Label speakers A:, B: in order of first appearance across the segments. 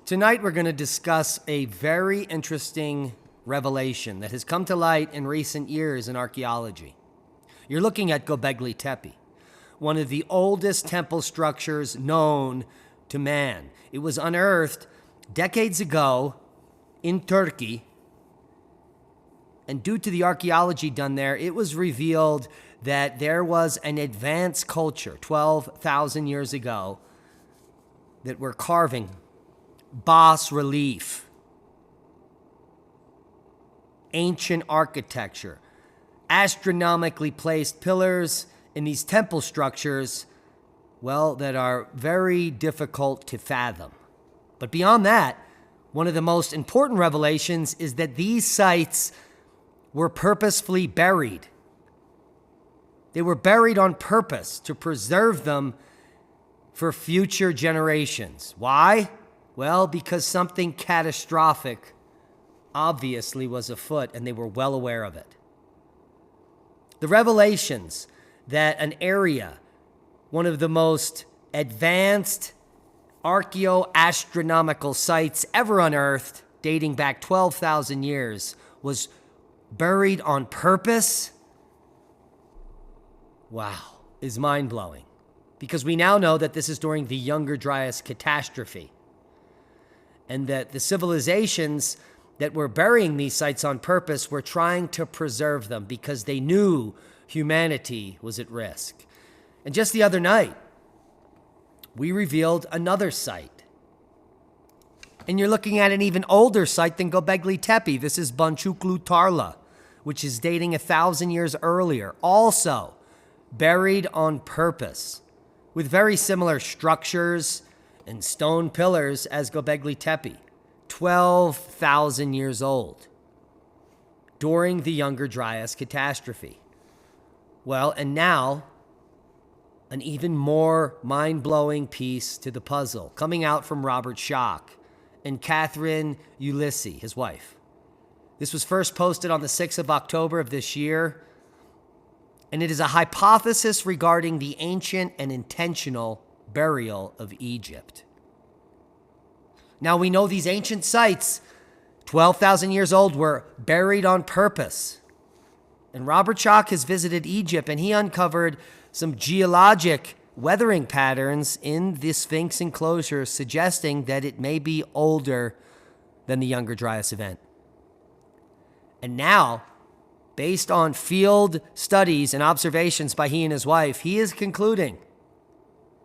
A: Tonight we're going to discuss a very interesting revelation that has come to light in recent years in archaeology. You're looking at Göbekli Tepe, one of the oldest temple structures known to man. It was unearthed decades ago in Turkey, and due to the archaeology done there, it was revealed that there was an advanced culture 12,000 years ago that were carving bas relief, ancient architecture, astronomically placed pillars in these temple structures, well, that are very difficult to fathom. But beyond that, one of the most important revelations is that these sites were purposefully buried. They were buried on purpose to preserve them for future generations. Why? Well, because something catastrophic obviously was afoot, and they were well aware of it. The revelations that an area, one of the most advanced archaeoastronomical sites ever unearthed, dating back 12,000 years, was buried on purpose, wow, is mind-blowing. Because we now know that this is during the Younger Dryas catastrophe, and that the civilizations that were burying these sites on purpose were trying to preserve them because they knew humanity was at risk. And just the other night, we revealed another site. And you're looking at an even older site than Göbekli Tepe. This is Boncuklu Tarla, which is dating 1,000 years earlier, also buried on purpose, with very similar structures and stone pillars as Göbekli Tepe, 12,000 years old, during the Younger Dryas catastrophe. Well, and now, an even more mind-blowing piece to the puzzle, coming out from Robert Schoch and Catherine Ulisse, his wife. This was first posted on the 6th of October of this year, and it is a hypothesis regarding the ancient and intentional burial of Egypt. Now, we know these ancient sites, 12,000 years old, were buried on purpose. And Robert Schoch has visited Egypt, and he uncovered some geologic weathering patterns in the Sphinx enclosure, suggesting that it may be older than the Younger Dryas event. And now, based on field studies and observations by he and his wife, he is concluding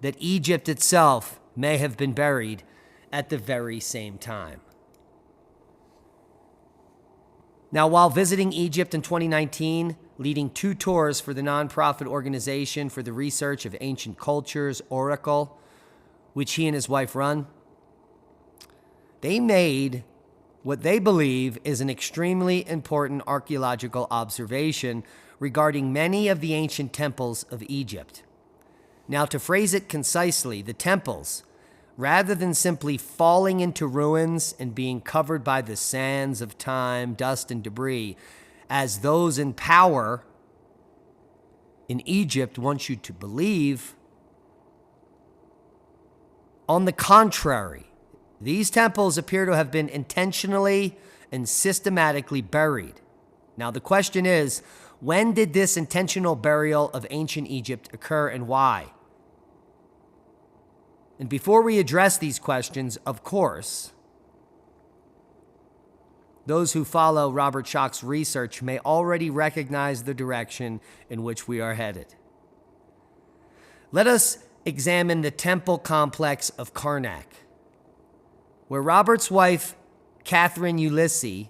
A: that Egypt itself may have been buried at the very same time. Now, while visiting Egypt in 2019, leading 2 tours for the nonprofit organization for the research of ancient cultures, Oracle, which he and his wife run, they made what they believe is an extremely important archaeological observation regarding many of the ancient temples of Egypt. Now, to phrase it concisely, the temples, rather than simply falling into ruins and being covered by the sands of time, dust, and debris, as those in power in Egypt want you to believe, on the contrary, these temples appear to have been intentionally and systematically buried. Now, the question is, when did this intentional burial of ancient Egypt occur and why? And before we address these questions, of course, those who follow Robert Schoch's research may already recognize the direction in which we are headed. Let us examine the temple complex of Karnak, where Robert's wife, Catherine Ulisse,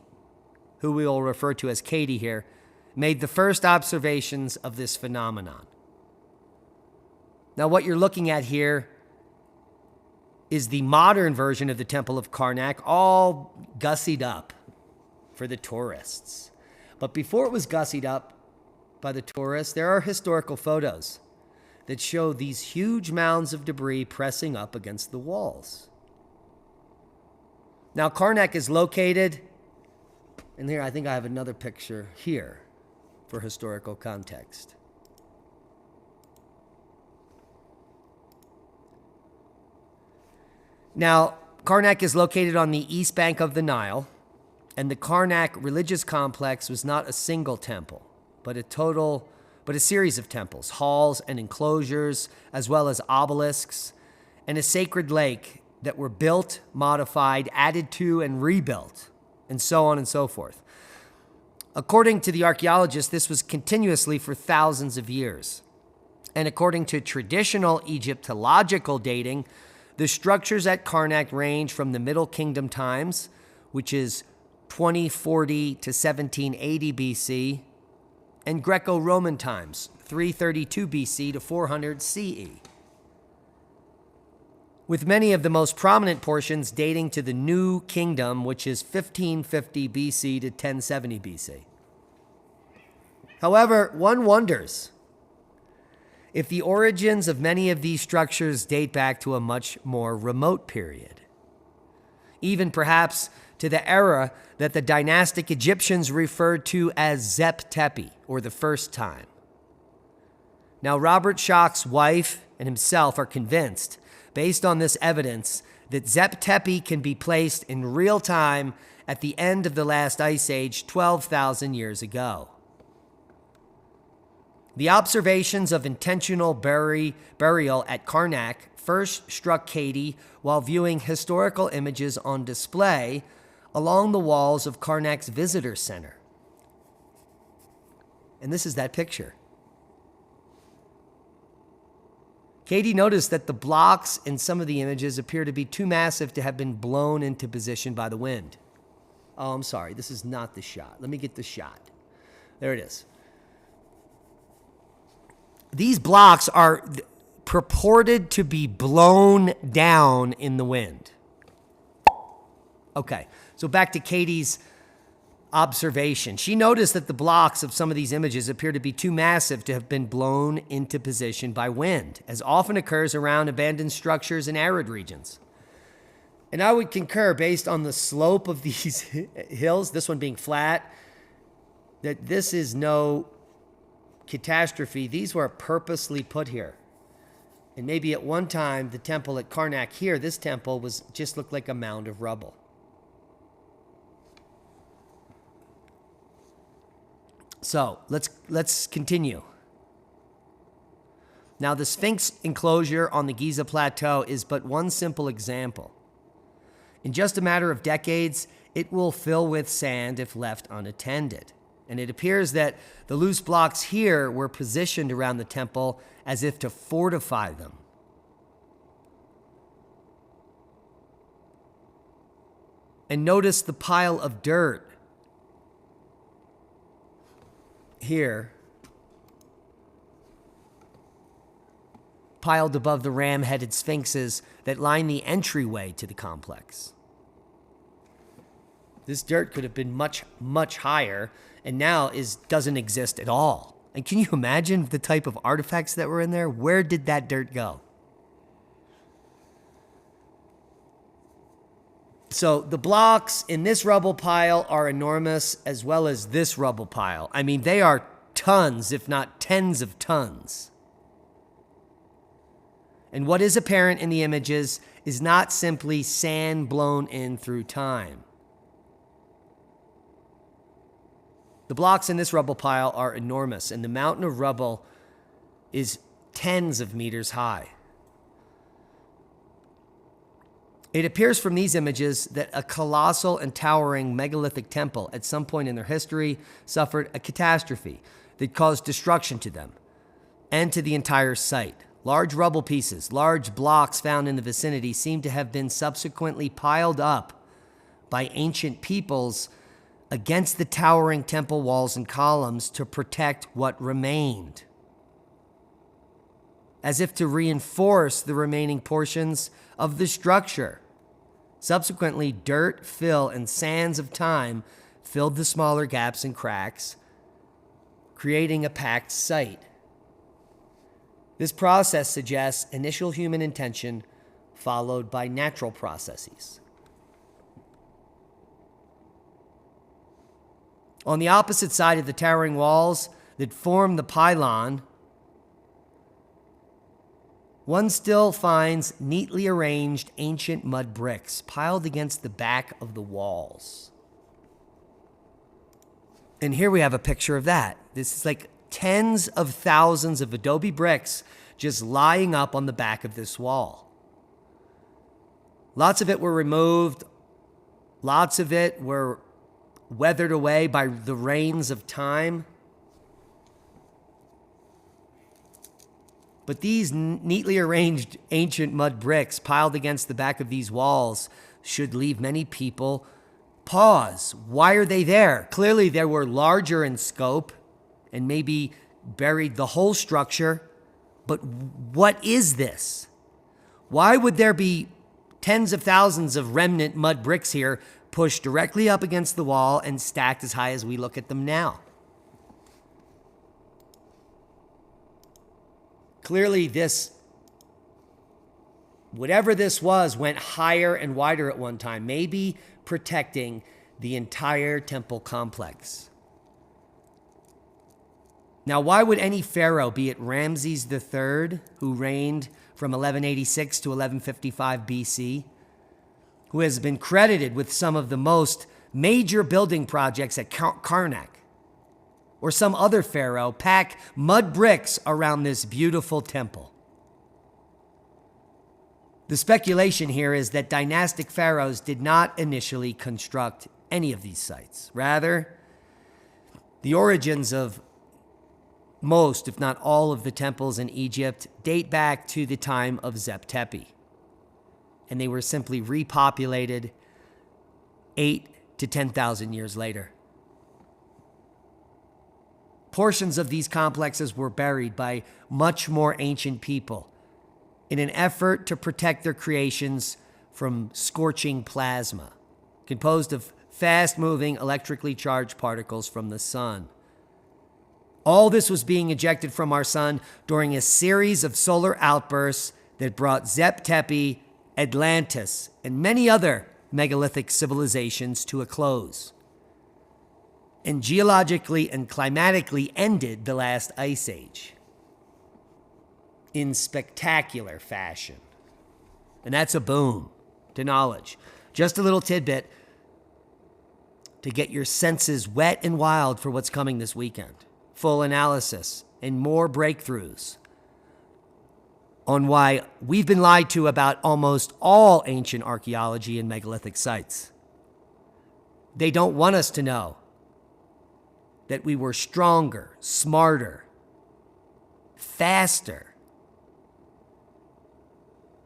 A: who we will refer to as Katie here, made the first observations of this phenomenon. Now, what you're looking at here is the modern version of the Temple of Karnak, all gussied up for the tourists. But before it was gussied up by the tourists, there are historical photos that show these huge mounds of debris pressing up against the walls. Now, Karnak is located, and here I think I have another picture here for historical context. Now, Karnak is located on the east bank of the Nile, and the Karnak religious complex was not a single temple, but a series of temples, halls and enclosures, as well as obelisks, and a sacred lake that were built, modified, added to, and rebuilt, and so on and so forth. According to the archaeologists, this was continuously for thousands of years. And according to traditional Egyptological dating, the structures at Karnak range from the Middle Kingdom times, which is 2040 to 1780 BC, and Greco-Roman times, 332 BC to 400 CE, with many of the most prominent portions dating to the New Kingdom, which is 1550 BC to 1070 BC. However, one wonders if the origins of many of these structures date back to a much more remote period, even perhaps to the era that the dynastic Egyptians referred to as Zep Tepe, or the first time. Now, Robert Schoch's wife and himself are convinced, based on this evidence, that Zep Tepe can be placed in real time at the end of the last ice age 12,000 years ago. The observations of intentional burial at Karnak first struck Katie while viewing historical images on display along the walls of Karnak's visitor center. And this is that picture. Katie noticed that the blocks in some of the images appear to be too massive to have been blown into position by the wind. Oh, I'm sorry. This is not the shot. Let me get the shot. There it is. These blocks are purported to be blown down in the wind. Okay, so back to Katie's observation. She noticed that the blocks of some of these images appear to be too massive to have been blown into position by wind, as often occurs around abandoned structures in arid regions. And I would concur, based on the slope of these hills, this one being flat, that this is no catastrophe. These were purposely put here. And maybe at one time, the temple at Karnak here, this temple just looked like a mound of rubble. So let's continue. Now, the Sphinx enclosure on the Giza Plateau is but one simple example. In just a matter of decades, it will fill with sand if left unattended. And it appears that the loose blocks here were positioned around the temple as if to fortify them. And notice the pile of dirt here, piled above the ram-headed sphinxes that line the entryway to the complex. This dirt could have been much, much higher, and now doesn't exist at all. And can you imagine the type of artifacts that were in there? Where did that dirt go? So the blocks in this rubble pile are enormous, as well as this rubble pile. I mean, they are tons, if not tens of tons. And what is apparent in the images is not simply sand blown in through time. The blocks in this rubble pile are enormous, and the mountain of rubble is tens of meters high. It appears from these images that a colossal and towering megalithic temple at some point in their history suffered a catastrophe that caused destruction to them and to the entire site. Large rubble pieces, large blocks found in the vicinity seem to have been subsequently piled up by ancient peoples against the towering temple walls and columns to protect what remained, as if to reinforce the remaining portions of the structure. Subsequently, dirt, fill, and sands of time filled the smaller gaps and cracks, creating a packed site. This process suggests initial human intention followed by natural processes. On the opposite side of the towering walls that form the pylon one still finds neatly arranged ancient mud bricks piled against the back of the walls. And here we have a picture of that. This is like tens of thousands of adobe bricks just lying up on the back of this wall. Lots of it were removed. Lots of it were weathered away by the rains of time. But these neatly arranged ancient mud bricks piled against the back of these walls should leave many people pause. Why are they there? Clearly, they were larger in scope and maybe buried the whole structure. But what is this? Why would there be tens of thousands of remnant mud bricks here pushed directly up against the wall and stacked as high as we look at them now? Clearly, whatever this was, went higher and wider at one time, maybe protecting the entire temple complex. Now, why would any pharaoh, be it Ramses III, who reigned from 1186 to 1155 BC, who has been credited with some of the most major building projects at Karnak, or some other pharaoh, pack mud bricks around this beautiful temple? The speculation here is that dynastic pharaohs did not initially construct any of these sites. Rather, the origins of most, if not all, of the temples in Egypt date back to the time of Tepe, and they were simply repopulated 8 to 10,000 years later. Portions of these complexes were buried by much more ancient people in an effort to protect their creations from scorching plasma, composed of fast-moving electrically charged particles from the sun. All this was being ejected from our sun during a series of solar outbursts that brought Tepe, Atlantis, and many other megalithic civilizations to a close, and geologically and climatically ended the last ice age in spectacular fashion. And that's a boom to knowledge. Just a little tidbit to get your senses wet and wild for what's coming this weekend. Full analysis and more breakthroughs on why we've been lied to about almost all ancient archaeology and megalithic sites. They don't want us to know that we were stronger, smarter, faster,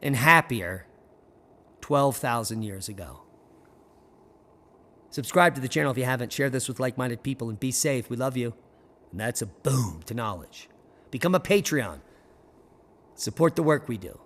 A: and happier 12,000 years ago. Subscribe to the channel if you haven't. Share this with like-minded people and be safe. We love you. And that's a boom to knowledge. Become a Patreon. Support the work we do.